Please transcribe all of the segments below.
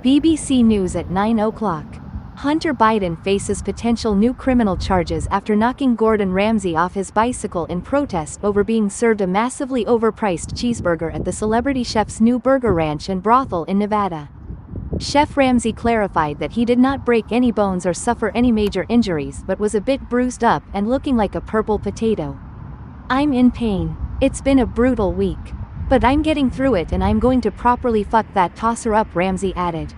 BBC News at 9 o'clock. Hunter Biden faces potential new criminal charges after knocking Gordon Ramsay off his bicycle in protest over being served a massively overpriced cheeseburger at the celebrity chef's new burger ranch and brothel in Nevada. Chef Ramsay clarified that he did not break any bones or suffer any major injuries but was a bit bruised up and looking like a purple potato. "I'm in pain. It's been a brutal week. But I'm getting through it and I'm going to properly fuck that tosser up," Ramsay added.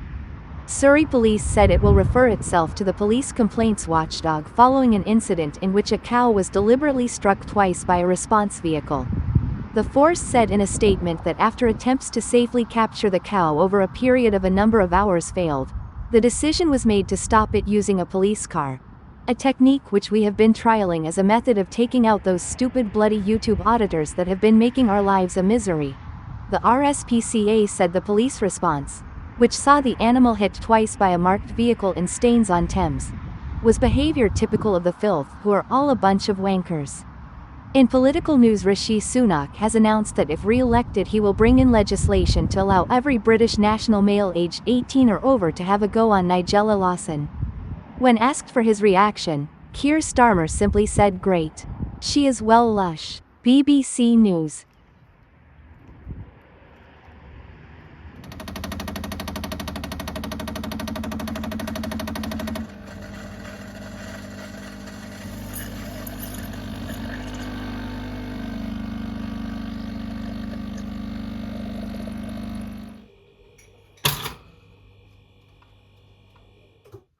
Surrey police said it will refer itself to the police complaints watchdog following an incident in which a cow was deliberately struck twice by a response vehicle. The force said in a statement that after attempts to safely capture the cow over a period of a number of hours failed, the decision was made to stop it using a police car. A technique which we have been trialing as a method of taking out those stupid bloody YouTube auditors that have been making our lives a misery. The RSPCA said the police response, which saw the animal hit twice by a marked vehicle in Staines-on-Thames, was behavior typical of the filth who are all a bunch of wankers. In political news, Rishi Sunak has announced that if re-elected he will bring in legislation to allow every British national male aged 18 or over to have a go on Nigella Lawson. When asked for his reaction, Keir Starmer simply said, "Great. She is well lush." BBC News.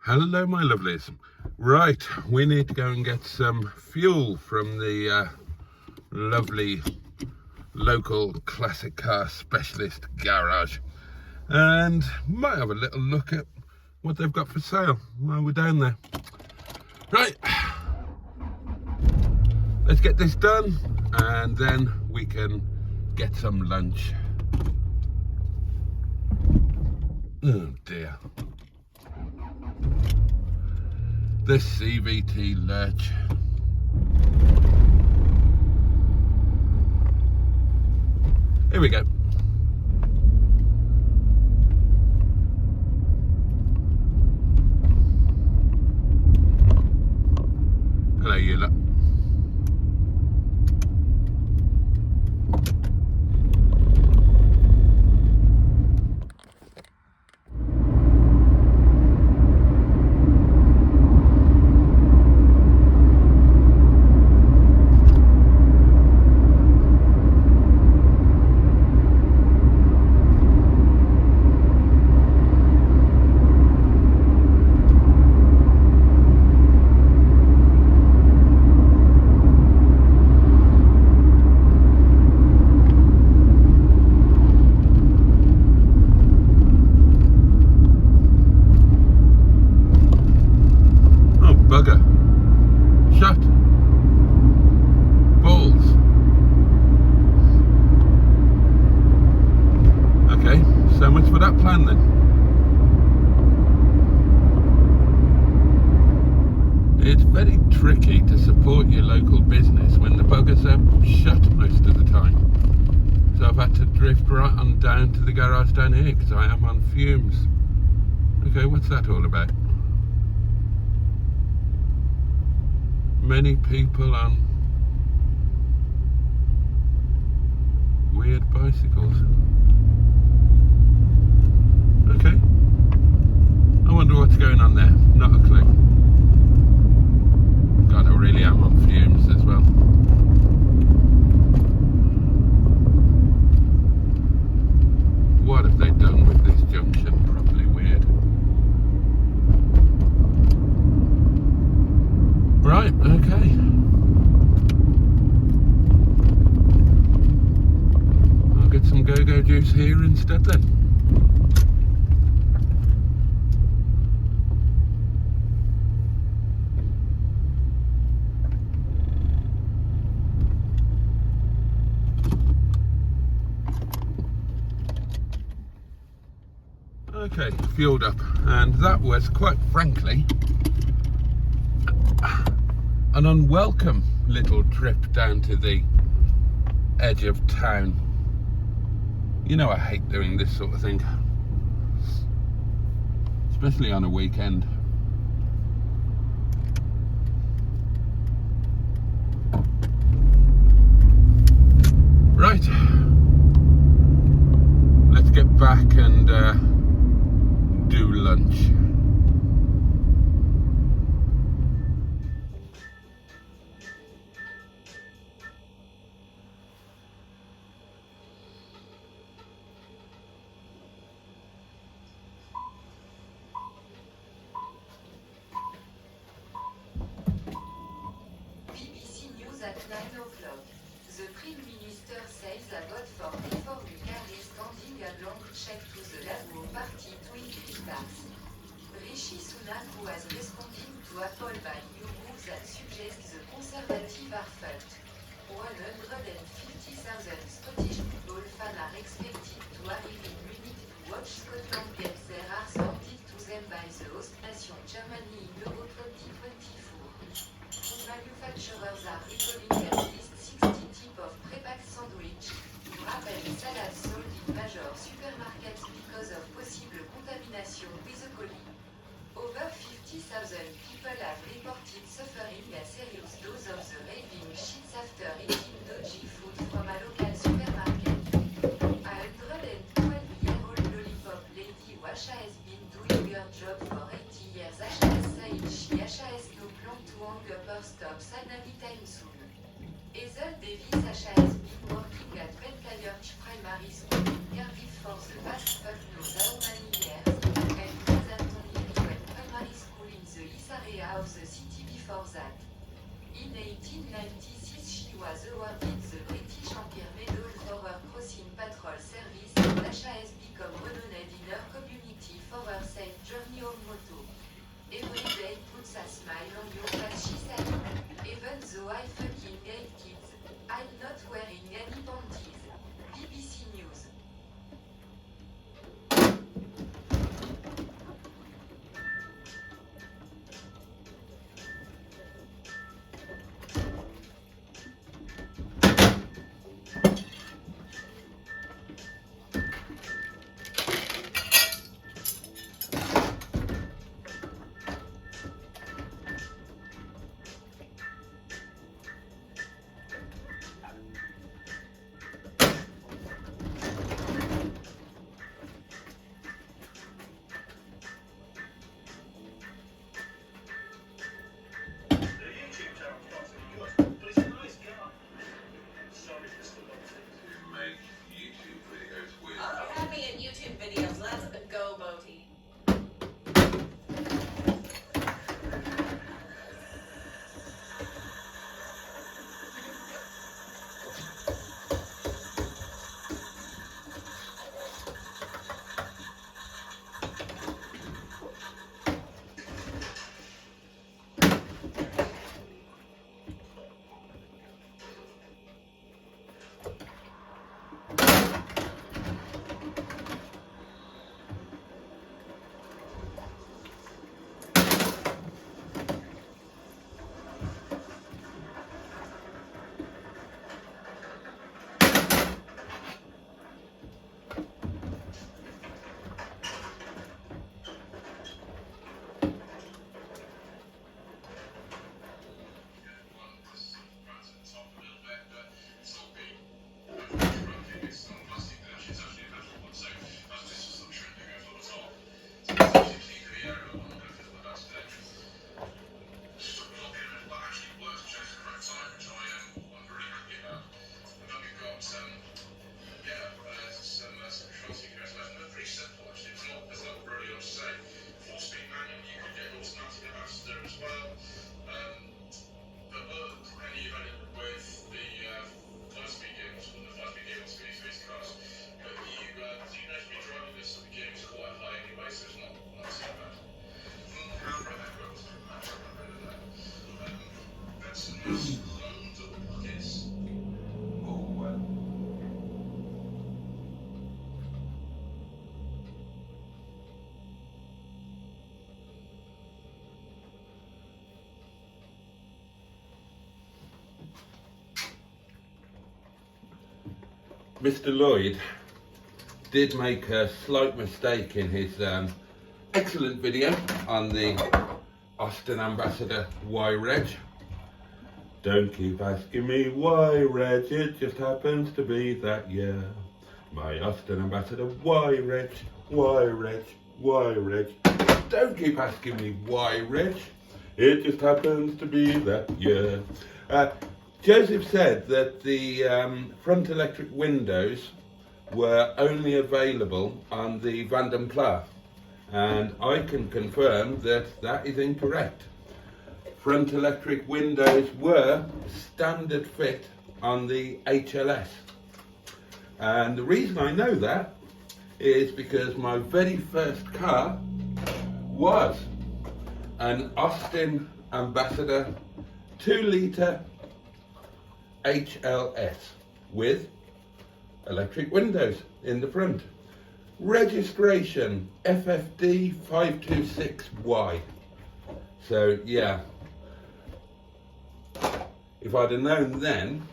Hello, my lovelies. Right, we need to go and get some fuel from the lovely local classic car specialist garage, and might have a little look at what they've got for sale while we're down there. Right, let's get this done and then we can get some lunch. Oh dear. The CVT lurch. Here we go. Hello, you lot. Bugger. Shut. Balls. Okay, so much for that plan then. It's very tricky to support your local business when the buggers are shut most of the time. So I've had to drift right on down to the garage down here because I am on fumes. Okay, what's that all about? Many people on weird bicycles. Okay. I wonder what's going on there. Not a clue. God, I really am on fumes as well. What have they done with this junction? Probably weird. Right, okay. I'll get some go-go juice here instead then. Okay, fueled up, and that was, quite frankly, an unwelcome little trip down to the edge of town. You know I hate doing this sort of thing. especially on a weekend. Right, let's get back and do lunch. BBC News at 9 o'clock. The Prime Minister says a vote for reform car is standing along check to the Labour Party to increase tax. Rishi Sunak, who has responded to a poll by YouGov that suggests the Conservative are fucked. 150,000 Scottish football fans are expected to arrive in Munich to watch Scotland get their arse handed to them by the host nation Germany in Euro 2024. Food manufacturers are recalling at least 60 types of pre-packed sandwich, wrap and salad sold in major supermarkets because of possible contamination with E. coli. Over 50,000 people have reported suffering a serious dose of the raving shits after eating dodgy food from a local supermarket. A 112-year-old lollipop lady Washa has been doing her job for 80 years. Asha has said she has no plan to hang up her stops anytime soon. Hazel Davis Asha has been working at Pentayarch Primary School in Cardiff for the past fuck knows how many years, and has attended West Primary School in the east area of the city before that. In 1896 she was awarded the British Empire Medal for her crossing patrol service, and Asha has become renowned in her community for her safe journey home motto. Every day puts a smile on your face, she said. Even though I fucking hate kids, I'm not wearing any panties. BBC News. Have me in YouTube videos. Let's go, Boaty. Mr. Lloyd did make a slight mistake in his excellent video on the Austin Ambassador Y-Reg. Don't keep asking me why, Reg, it just happens to be that year. My Austin Ambassador Y-Reg, Y-Reg, Y-Reg. Don't keep asking me why, Reg, it just happens to be that year. Joseph said that the front electric windows were only available on the Vanden Plas, and I can confirm that that is incorrect. Front electric windows were standard fit on the HLS, and the reason I know that is because my very first car was an Austin Ambassador 2-litre HLS with electric windows in the front. Registration FFD 526Y. So yeah, if I'd have known then,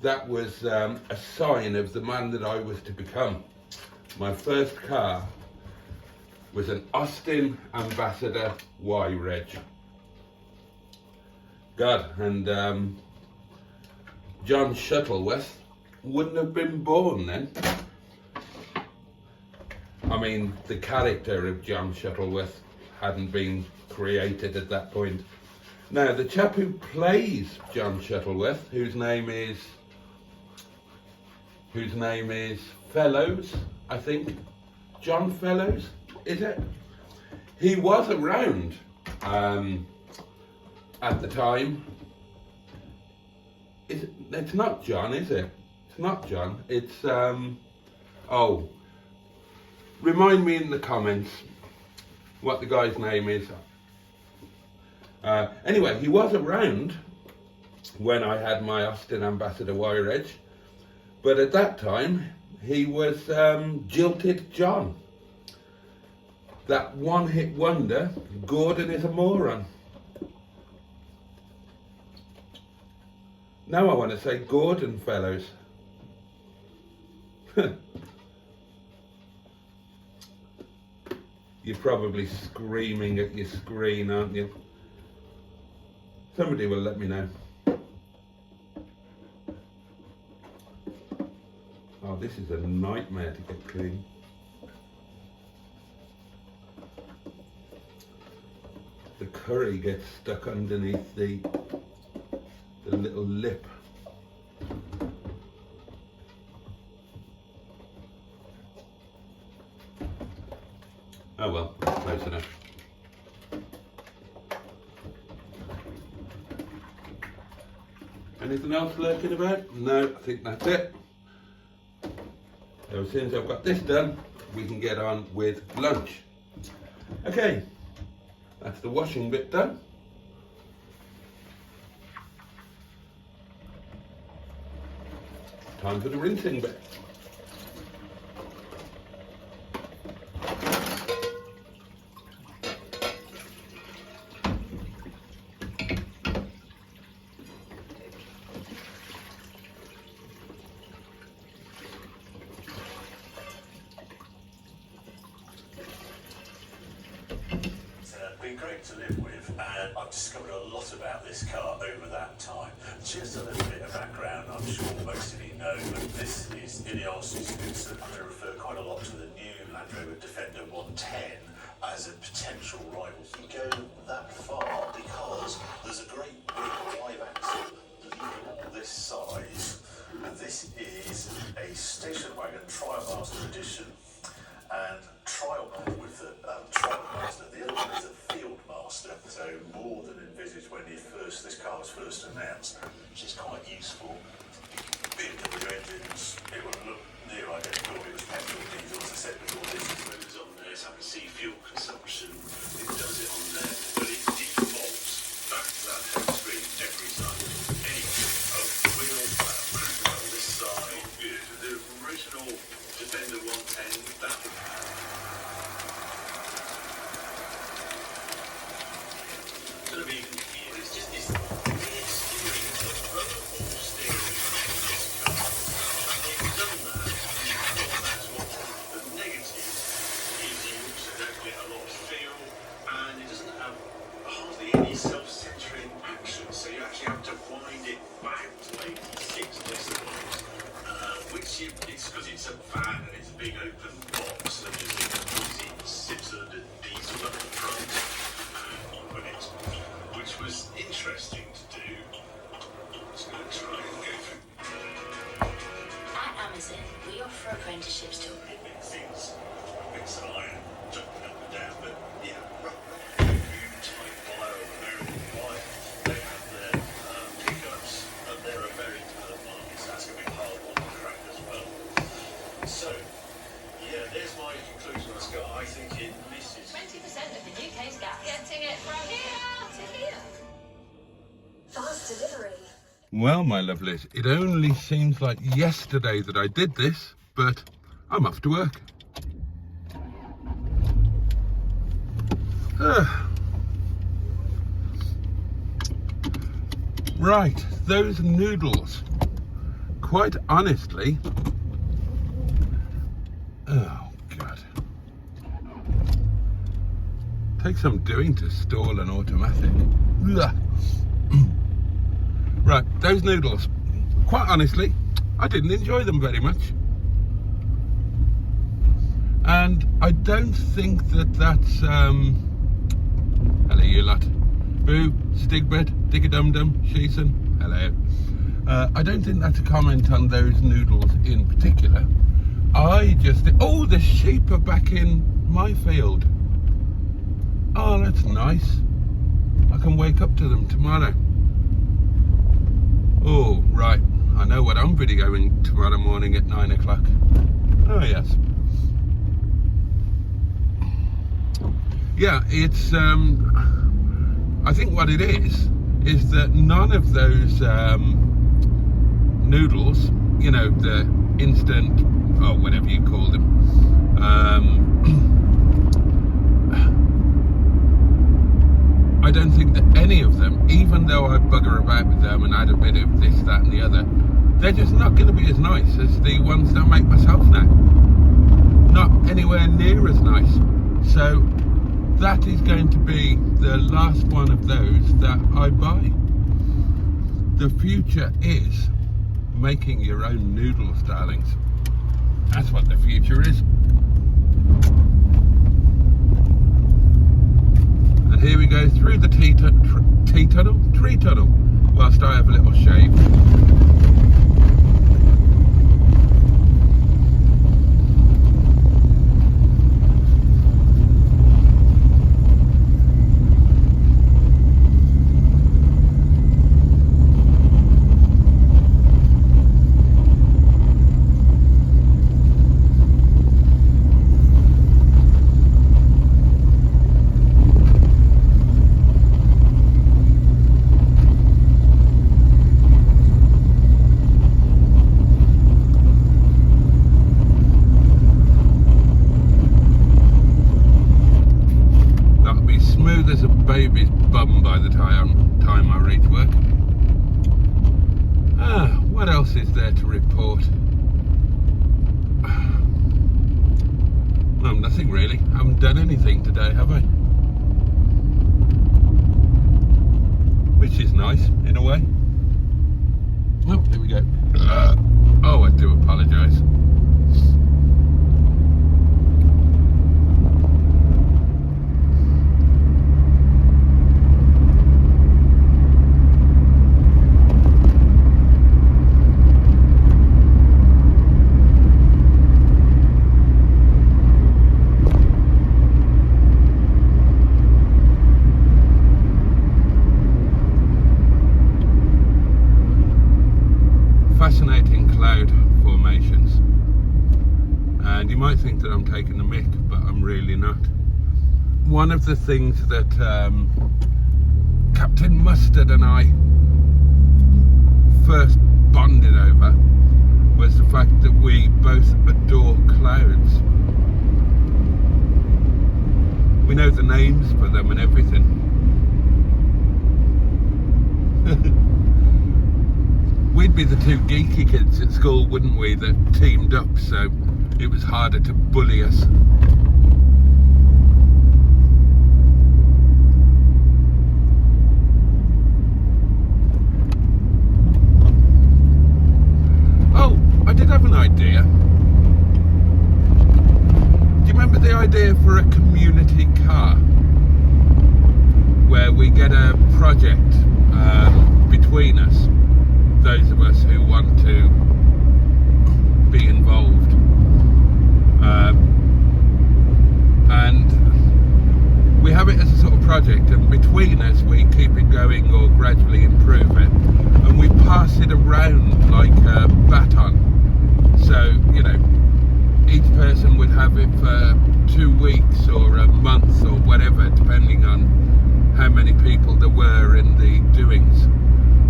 that was a sign of the man that I was to become. My first car was an Austin Ambassador Y-Reg. God, and John Shuttleworth wouldn't have been born then. I mean, the character of John Shuttleworth hadn't been created at that point. Now, the chap who plays John Shuttleworth, whose name is Fellows, I think. John Fellows, is it? He was around at the time. It's not John, is it? It's not John. It's oh, remind me in the comments what the guy's name is. Anyway, he was around when I had my Austin Ambassador Y-Reg, but at that time he was Jilted John. That one-hit wonder, Gordon is a moron. Now I want to say Gordon Fellows. You're probably screaming at your screen, aren't you? Somebody will let me know. Oh, this is a nightmare to get clean. The curry gets stuck underneath the little lip. Oh well, close enough. Anything else lurking about? No, I think that's it. So as soon as I've got this done, we can get on with lunch. Okay, that's the washing bit done. Time for the rinsing bit. Been great to live with, and I've discovered a lot about this car over that time. Just a little bit of background, I'm sure most of you know, but this is Ineos. I'm going to refer quite a lot to the new Land Rover Defender 110 as a potential rival. You go that far because there's a great big drive axle this size, and this is a station wagon Trial Master edition. And trial with the Trial Master, the other one is a Field Master, so more than envisaged when this car was first announced, which is quite useful. BMW engines, it would look near identical. It was petrol, diesel, as I said before. This is when it's on there, so I can see fuel consumption. It does it on there, but it defaults back to that home screen every time. Anyway, wheel well, this side, good. The original Defender 110, that sort of even it's just this weird steering, the vertical steering of this car. They've done that, that's what the negative is. You also don't get a lot of really self-centering action, so you actually have to wind it back to 86 decibels, it's because it's a van and it's a big open box, and there's a noisy six-cylinder diesel at the front on it, which was interesting to do. I'm just going to try and go through. At Amazon, we offer apprenticeships to Things, bits of iron, jumping up and down, but yeah, type bio American wire. They have their pickups, and they're a very developed market, so that's going to be a hard one to crack as well. So, yeah, there's my conclusion on this car. I think it misses 20% of the UK's gas. Getting it from here to here. fast delivery. Well, my lovelies, it only seems like yesterday that I did this, but I'm off to work. Right, those noodles, quite honestly, oh God, takes some doing to stall an automatic. Ugh. Right, those noodles, quite honestly, I didn't enjoy them very much. And I don't think that that's, hello you lot, boo, stigbred, digga-dum-dum, sheeson, hello. I don't think that's a comment on those noodles in particular. I just think, oh, the sheep are back in my field. Oh, that's nice. I can wake up to them tomorrow. Oh, right, I know what I'm videoing tomorrow morning at 9 o'clock. Oh, yes. Yeah, it's, I think what it is that none of those noodles, you know, the instant, or whatever you call them, I don't think that any of them, even though I bugger about with them and add a bit of this, that and the other, they're just not going to be as nice as the ones that I make myself now. Not anywhere near as nice. So that is going to be the last one of those that I buy. The future is making your own noodles, darlings. That's what the future is. And here we go through the tree tunnel, whilst I have a little shave. There's a baby's bum by the time I reach work. What else is there to report? Well, nothing really. I haven't done anything today, have I? Which is nice, in a way. Oh, here we go. Oh, I do apologise. Fascinating cloud formations, and you might think that I'm taking the mick, but I'm really not. One of the things that Captain Mustard and I first bonded over was the fact that we both adore clouds. We know the names for them and everything. We'd be the two geeky kids at school, wouldn't we, that teamed up, so it was harder to bully us. project between us, those of us who want to be involved, and we have it as a sort of project, and between us we keep it going or gradually improve it, and we pass it around like a baton. So, you know, each person would have it for 2 weeks or a month or whatever, depending on how many people there were in the doings.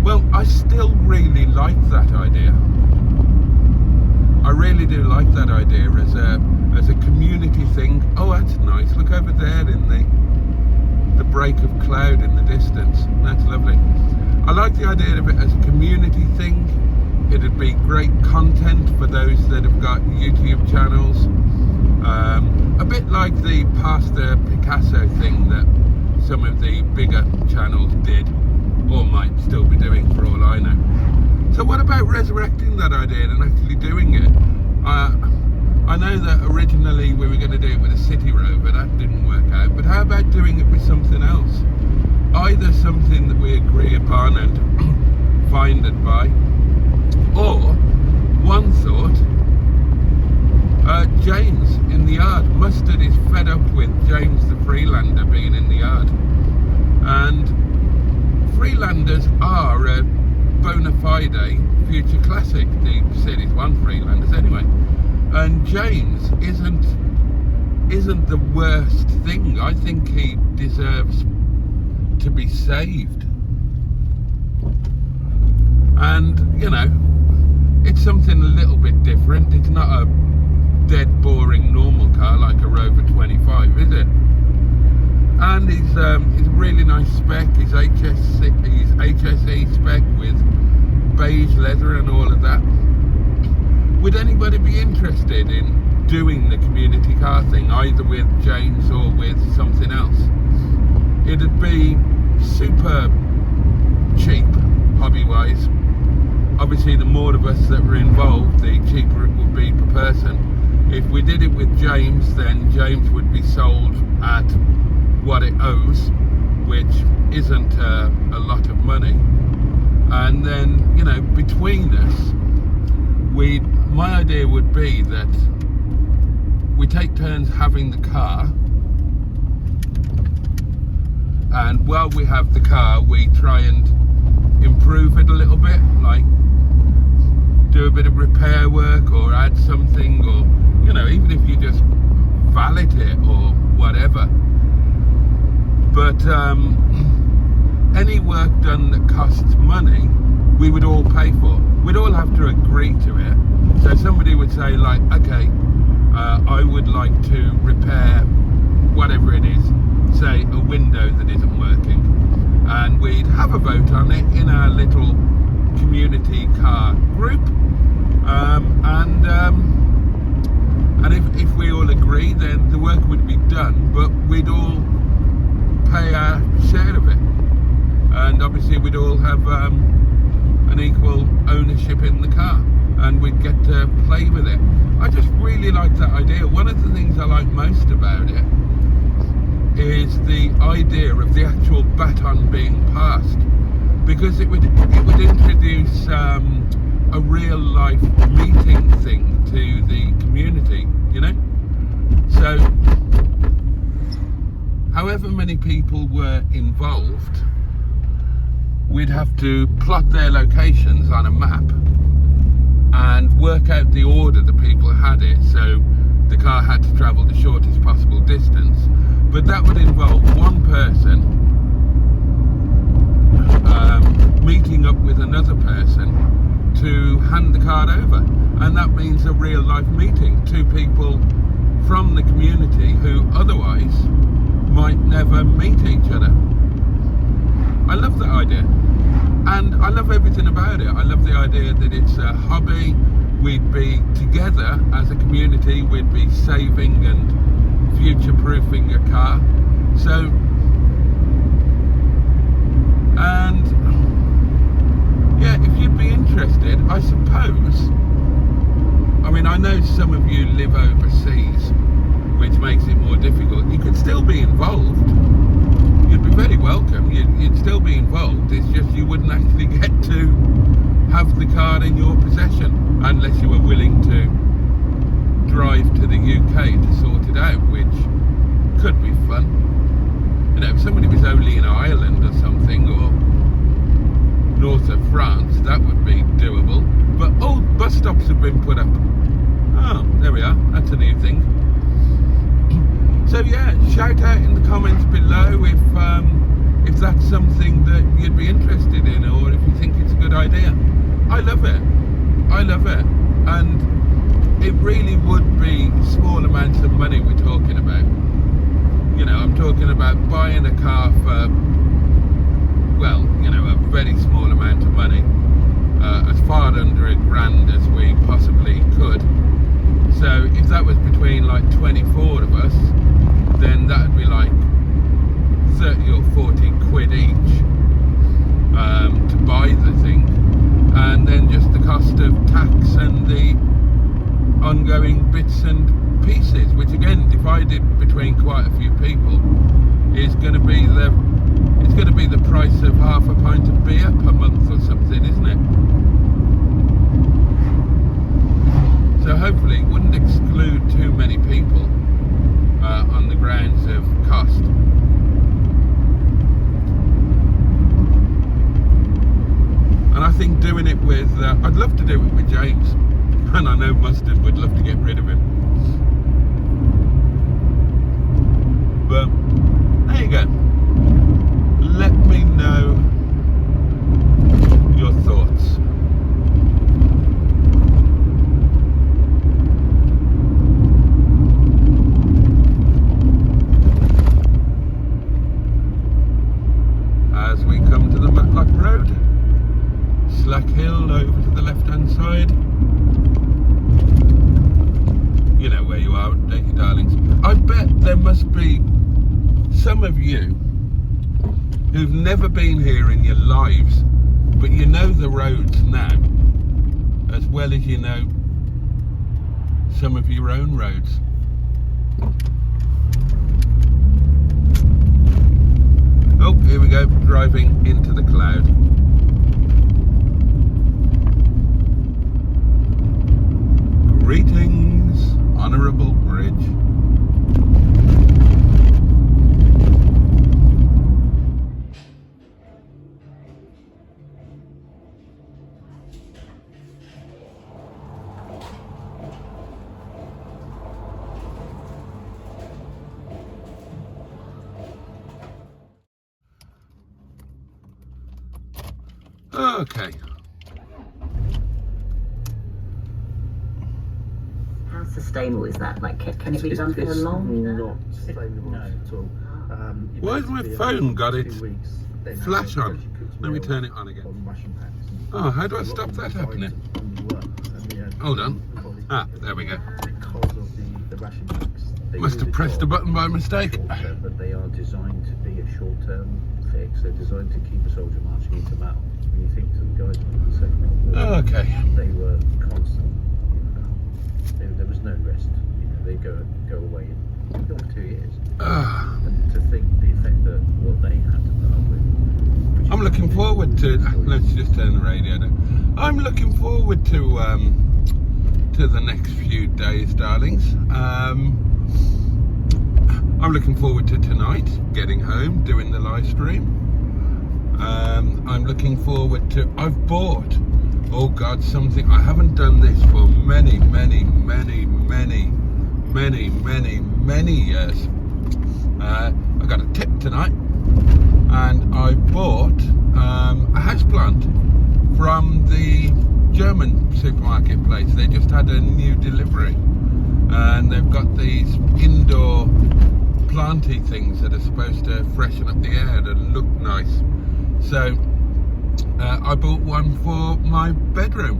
Well, I still really like that idea. I really do like that idea as a community thing. Oh, that's nice. Look over there in the break of cloud in the distance. That's lovely. I like the idea of it as a community thing. It'd be great content for those that have got YouTube channels. A bit like the Pastor Picasso thing that some of the bigger channels did, or might still be doing for all I know. So what about resurrecting that idea and actually doing it? I know that originally we were going to do it with a city rover, that didn't work out, but how about doing it with something else? Either something that we agree upon and find and buy, or one thought, James in the yard. Mustard is fed up with James the Freelander being in the yard, and Freelanders are a bona fide future classic. The Series 1 Freelanders anyway, and James isn't the worst thing. I think he deserves to be saved, and you know, it's something a little bit different. It's not a dead boring normal car like a Rover 25, is it? And he's a really nice spec. His HSE spec with beige leather and all of that. Would anybody be interested in doing the community car thing, either with James or with something else? It'd be super cheap, hobby-wise. Obviously, the more of us that were involved, the cheaper it would be per person. If we did it with James, then James would be sold at what it owes, which isn't a lot of money. And then, you know, between us, my idea would be that we take turns having the car, and while we have the car, we try and improve it a little bit, like do a bit of repair work or add something, or, you know, even if you just valet it or whatever. But any work done that costs money, we would all pay for. We'd all have to agree to it. So somebody would say, like, okay, I would like to repair whatever it is, say a window that isn't working, and we'd have a vote on it in our little community car group, and if we all agree, then the work would be done, but we'd all pay our share of it, and obviously we'd all have an equal ownership in the car, and we'd get to play with it. I just really like that idea. One of the things I like most about it is the idea of the actual baton being passed, because it would introduce a real life meeting thing to the community, you know. So however many people were involved, we'd have to plot their locations on a map and work out the order the people had it, so the car had to travel the shortest possible distance. But that would involve one person meeting up with another person to hand the card over, and that means a real life meeting. Two people from the community who otherwise might never meet each other. I love that idea, and I love everything about it. I love the idea that it's a hobby. We'd be together as a community, we'd be saving and future-proofing a car. So, and yeah, if you'd be interested, I suppose, I mean, I know some of you live overseas, which makes it more difficult. You could still be involved. You'd be very welcome. You'd still be involved. you wouldn't actually get to have the car in your possession unless you were willing to drive to the UK to sort it out, which could be fun. You know, if somebody was only in Ireland or something, or north of France, that would be doable. But all bus stops have been put up. Oh, there we are. That's a new thing. So yeah, shout out in the comments below if that's something that you'd be interested in, or if you think it's a good idea. I love it. I love it. And it really would be small amounts of money we're talking about. You know, I'm talking about buying a car for, well, you know, a very small amount of money, as far under £1,000 as we possibly could. So if that was between like 24 of us, then that would be like 30 or 40 quid each to buy the thing, and then just the cost of tax and the ongoing bits and pieces, which again divided between quite a few people is going to be the price of half a pint of beer per month or something, isn't it? So hopefully it wouldn't exclude too many people on the grounds of cost. And I think doing it with, I'd love to do it with James, and I know Mustard would love to get rid of him. But there you go. Let me know your thoughts. As we come to the Matlock Road, Slack Hill over to the left hand side. You know where you are, don't you, darlings? I bet there must be some of you who've never been here in your lives, but you know the roads now as well as you know some of your own roads. Oh, here we go, driving into the cloud. Greetings, Honourable Bridge. Okay. How sustainable is that? Like, can it be done for long? Not sustainable at all. Why has my phone got its flash on? Let me turn it on again. Oh, how do I stop that happening? Hold on. Ah, there we go. Because of the ration packs. Must have pressed a button by mistake. But they are designed to be a short-term fix. They're designed to keep a soldier marching into battle. When you think to the guys in the Second World War, Okay. they were constant. There was no rest. You know, they go away in 2 years. And to think the effect that what they had to put up with. I'm looking forward to. Let's just turn the radio down. I'm looking forward to the next few days, darlings. I'm looking forward to tonight, getting home, doing the live stream. I'm looking forward to. I've bought. Oh God, something. I haven't done this for many years. I got a tip tonight, and I bought a houseplant from the German supermarket place. They just had a new delivery, and they've got these indoor planty things that are supposed to freshen up the air and look nice. So I bought one for my bedroom,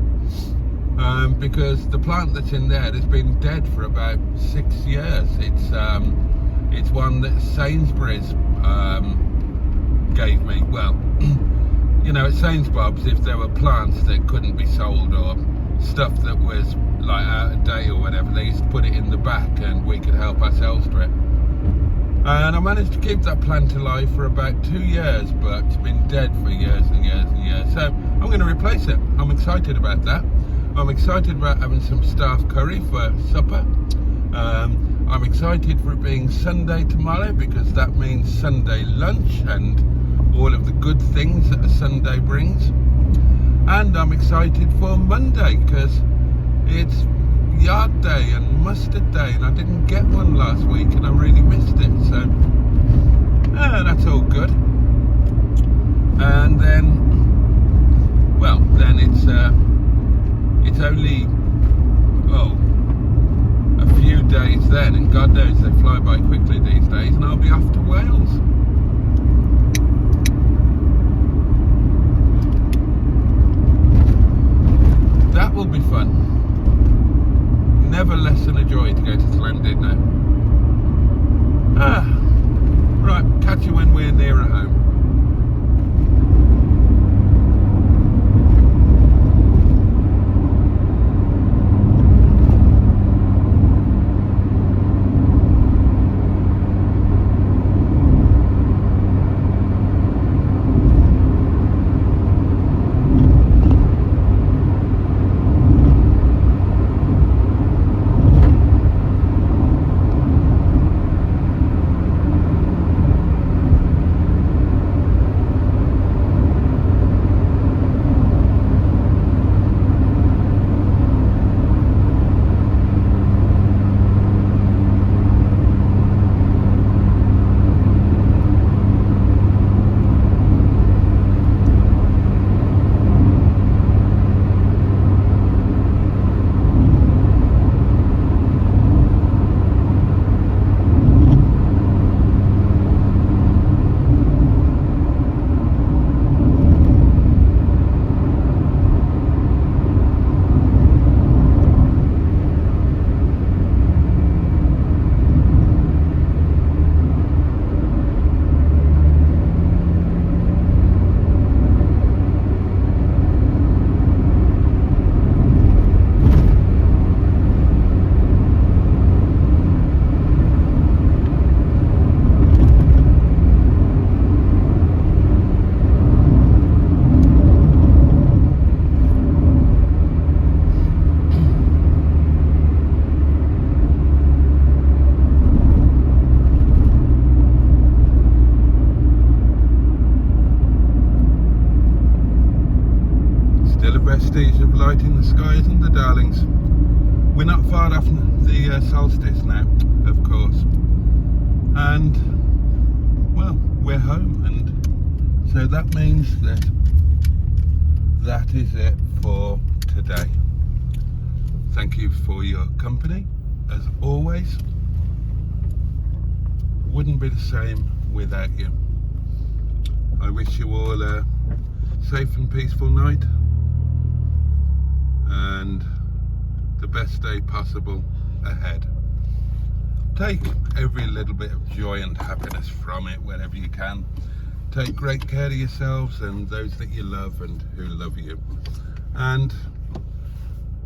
because the plant that's in there has been dead for about 6 years. It's one that Sainsbury's gave me. Well, you know, at Sainsbury's, if there were plants that couldn't be sold or stuff that was like out of date or whatever, they used to put it in the back and we could help ourselves to it. And I managed to keep that plant alive for about 2 years, but it's been dead for years and years. So I'm going to replace it. I'm excited about that. I'm excited about having some staff curry for supper. I'm excited for it being Sunday tomorrow, because that means Sunday lunch and all of the good things that a Sunday brings. And I'm excited for Monday because it's yard day and mustard day, and I didn't get one last week and I really missed it. So that's all good. And then, well, then it's only a few days then, and God knows they fly by quickly these days, and I'll be off to Wales. That will be fun. Never less than a joy to go to Llandudno. Right, catch you when we're nearer home. Vestige of light in the sky, isn't there, darlings? We're not far off the solstice now, of course, and well, we're home, and so that means that that is it for today. Thank you for your company, as always. Wouldn't be the same without you. I wish you all a safe and peaceful night, and the best day possible ahead. Take every little bit of joy and happiness from it wherever you can. Take great care of yourselves and those that you love and who love you. And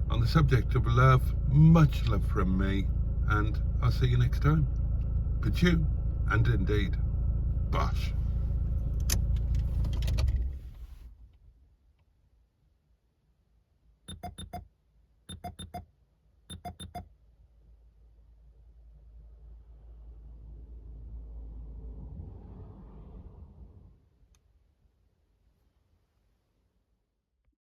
on the subject of love, much love from me, and I'll see you next time. Pachu, and indeed, bosh.